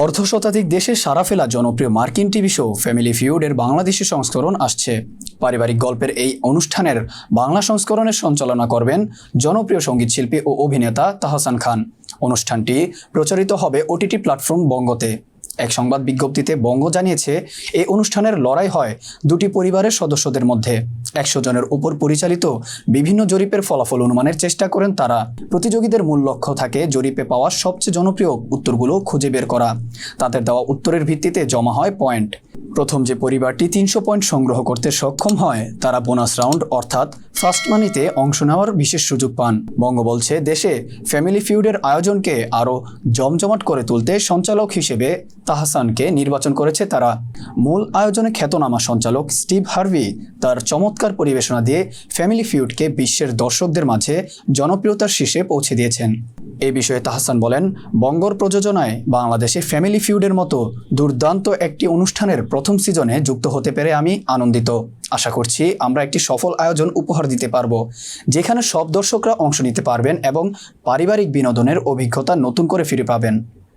অর্ধশতাধিক দেশে সাড়া ফেলা জনপ্রিয় মার্কিন টিভি শো ফ্যামিলি ফিউড এর বাংলাদেশি সংস্করণ আসছে। পারিবারিক গল্পের এই অনুষ্ঠানের বাংলা সংস্করণের সঞ্চালনা করবেন জনপ্রিয় সঙ্গীতশিল্পী ও অভিনেতা তাহসান খান। অনুষ্ঠানটি প্রচারিত হবে ওটিটি প্ল্যাটফর্ম বঙ্গতে। এক সংবাদ বিজ্ঞপ্তিতে বঙ্গ জানিয়েছে, এই অনুষ্ঠানের লড়াই হয় দুটি পরিবারের সদস্যদের মধ্যে। 100 জনের উপর পরিচালিত বিভিন্ন জরিপের ফলাফল অনুমানের চেষ্টা করেন তারা। প্রতিযোগীদের মূল লক্ষ্য থাকে জরিপে পাওয়া সবচেয়ে জনপ্রিয় উত্তরগুলো খুঁজে বের করা। তাদের দেওয়া উত্তরের ভিত্তিতে জমা হয় পয়েন্ট। প্রথম যে পরিবারটি 300 পয়েন্ট সংগ্রহ করতে সক্ষম হয় তারা বোনাস রাউন্ড অর্থাৎ ফার্স্ট মানিতে অংশ নেওয়ার বিশেষ সুযোগ পান। বঙ্গ বলছে, দেশে ফ্যামিলি ফিউডের আয়োজনকে আরও জমজমাট করে তুলতে সঞ্চালক হিসেবে তাহসানকে নির্বাচন করেছে তারা। মূল আয়োজনে খ্যাতনামা সঞ্চালক স্টিভ হার্ভি তার চমৎকার পরিবেশনা দিয়ে ফ্যামিলি ফিউডকে বিশ্বের দর্শকদের মাঝে জনপ্রিয়তার শীর্ষে পৌঁছে দিয়েছেন। এই বিষয়ে তাহসান বলেন, বঙ্গর প্রযোজনায় বাংলাদেশে ফ্যামিলি ফিউডের মতো দুর্দান্ত একটি অনুষ্ঠানের প্রথম সিজনে যুক্ত হতে পেরে আমি আনন্দিত। আশা করছি আমরা একটি সফল আয়োজন উপহার দিতে পারব, যেখানে সব দর্শকরা অংশ নিতে পারবেন এবং পারিবারিক বিনোদনের অভিজ্ঞতা নতুন করে ফিরে পাবেন।